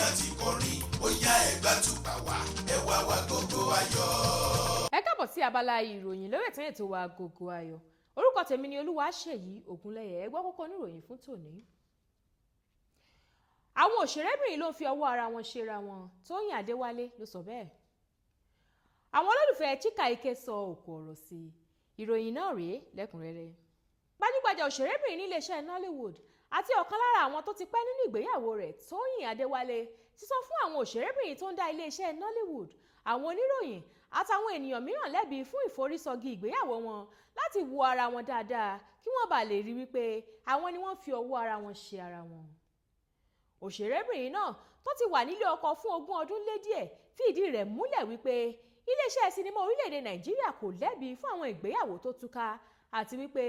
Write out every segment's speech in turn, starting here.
àti kọrin ó yá ẹgbà tùpà wá ẹ wá wá Agogo Ayọ̀. Ẹ káàbọ̀ sí abala ìròyìn lórí ètò wa Agogo Ayọ̀. Orúkọ tèmi ni Olúwaṣèyí Ògúnlẹ́yẹ. Ẹ gbọ́ kókó níròyìn fún tòní. Àwọn òṣèrébìnrin ló ń fi ọwọ́ ara wọn ṣera wọn. Tóyìn Adéwálé ló sọ bẹ́ẹ̀. Àwọn olólùfẹ́ CHIKA sọ òkú ọ̀rọ̀ sí i. Ìròyìn náà rèé lẹ́kùnrẹ́rẹ́. Gbajúgbajà òṣèrébìnrin níléeṣẹ́ Nollywood àti ọ̀kan lára àwọn tó ti pẹ́ nínú ìgbéyàwó rẹ̀ Tóyìn Adéwálé ti sọ fún àwọn òṣèrébìnrin tó ń dá iléeṣẹ́ Nollywood, àwọn oníròyìn àtàwọn ènìyàn mìíràn lẹ́bi fún ìforísọgi ìgbéyàwó wọn láti wo ara wọn dáadáa kí wọ́n bàa lè rí wípé àwọn ni wọ́n fi ọwọ́ ara wọn ṣe ara wọn. Òṣèrébìnrin náà tó ti wà nílé ọkọ fún 20 ọdún lé díẹ̀ fi ìdí rẹ̀ múlẹ̀ wípé iléeṣẹ́ sinimá orílẹ̀-èdè Nàìjíríà kò lẹ́bi fún àwọn ìgbéyàwó tó túká àti wípé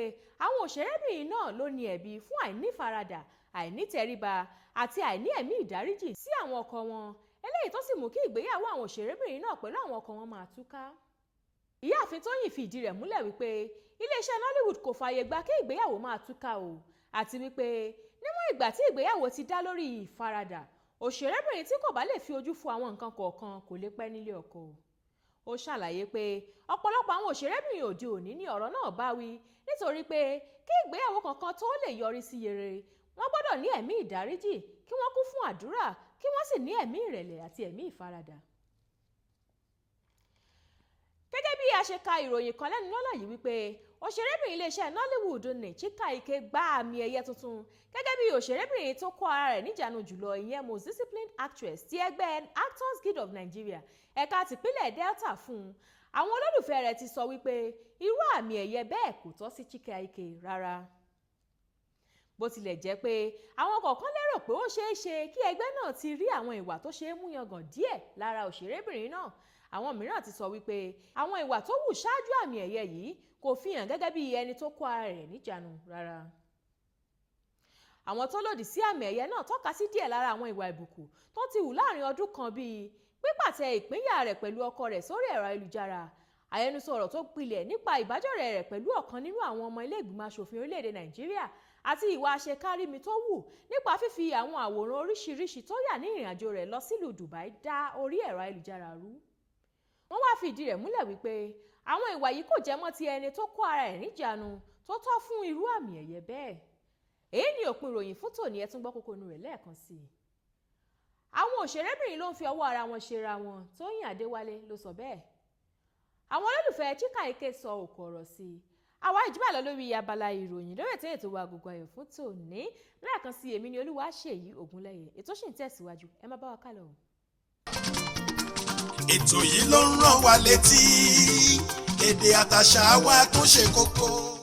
àwọn òṣèrébìnrin náà ló ní ẹ̀bi fún àìnífaradà, àìnítẹríba àti àìní ẹ̀mí ìdáríjì sí àwọn ọkọ wọn, eléyìí tó sì mú kí ìgbéyàwó àwọn òṣèrébìnrin náà pẹ̀lú àwọn ọkọ wọn máa túká. Ìyáàfin Tóyìn fi ìdí rẹ̀ múlẹ̀ wípé iléeṣẹ́ Nollywood kò fààyè gbà kí ìgbéyàwó máa túká o, àti wípé níwọ̀n ìgbà tí ìgbéyàwó ti dá lórí ìfaradà, òṣèrébìnrin tí kò bá lè fi ojú fo àwọn nǹkan kọ̀ọ̀kan kò lè pẹ́ nílé ọkọ. Ó ṣàlàyé pé ọ̀pọ̀lọpọ̀ àwọn òṣèrébìnrin òde òní ni ọ̀rọ̀ náà bá wí nítorí pé kí ìgbéyàwó kankan tó lè yọrí sí rere, wọ́n gbọ́dọ̀ ní ẹ̀mí ìdáríjì, kí wọ́n kún fún àdúrà, kí wọ́n sì ní ẹ̀mí ìrẹ̀lẹ̀ àti ẹ̀mí ìfaradà. Gẹ́gẹ́ bí a ṣe ka ìròyìn kan lẹ́nu lọ́lọ́ yìí wípé òṣèrébìnrin iléeṣẹ́ Nollywood ní CHIKA gba àmì ẹ̀yẹ tuntun gẹ́gẹ́ bí òṣèrébìnrin tó kó ara rẹ̀ níjànú jùlọ, ìyẹn Most Disciplined Actress ti ẹgbẹ́ Actors Guild of Nigeria ẹ̀ka tìpínlẹ̀ Delta fún un. Àwọn olólùfẹ́ rẹ̀ ti sọ wípé irú àmì ẹ̀yẹ bẹ́ẹ̀ kò tọ́ sí CHIKA rárá. Bó tilẹ̀ jẹ́ pé àwọn kọ̀ọ̀kan lérò pé ó ṣeé ṣe kí ẹgbẹ́ náà ti rí àwọn ìwà tó ṣe é mú yangàn díẹ̀ lára òṣèrébìnrin náà, àwọn mìíràn ti sọ wípé àwọn ìwà tó wù ṣáájú àmì ẹ̀yẹ yìí kò fi hàn gẹ́gẹ́ bí ẹni tó kó ara rẹ̀ níjànú rárá. Àwọn tó lòdì sí àmì ẹ̀yẹ náà tọ́ka sí díẹ̀ lára àwọn ìwà ìbùkù tó ti hù láàrin ọdún kan bíi pípàtẹ ìpínyà rẹ̀ pẹ̀lú ọkọ rẹ̀ sórí ẹ̀rọ ayélujára, àyẹnusọ̀rọ̀ tó gbilẹ̀ nípa ìbájọ́rẹ̀ rẹ̀ pẹ̀lú ọ̀kan nínú àwọn ọmọ ilé ìgbìmọ̀ aṣòfin orílẹ̀-èdè Nàìjíríà àti ìwà àṣekárími tó wù nípa fífi àwọn àwòrán oríṣiríṣi tó yà ní ìrìnàjò rẹ̀ lọ sílùú Dubai dá orí ẹ̀rọ ayélujára rú. Wọ́n wá fi ìdí rẹ̀ múlẹ̀ wípé àwọn ìwà yìí kò jẹ́ mọ́ ti ẹni tó kó ara ẹ̀ níjànú tó tọ́ fún irú àmì ẹ̀yẹ bẹ́ẹ̀. Èyí ni òpin ìròyìn fún tòní, ẹ tún gbọ́ kókó inú rẹ̀ lẹ́ẹ̀kan sí i. Àwọn òṣèrébìnrin ló ń fi ọwọ́ ara wọn ṣera wọn. Tóyìn Adéwálé ló sọ bẹ́ẹ̀. Àwọn olólùfẹ́ CHIKA sọ òkú ọ̀rọ̀ sí i. Àwa ìjùbà lọ lórí abala ìròyìn lórí ètò wa Agogo Ayọ̀ fún tòní. Lẹ́ẹ̀kan sí èmi ni Olúwaṣèyí Ògúnlẹ́yẹ. Ètò ṣì ń tẹ̀síwájú, ẹ má bá wa kálọ. Ètò yìí ló ń rán wa létí èdè àtàṣà wa tó ṣe kókó.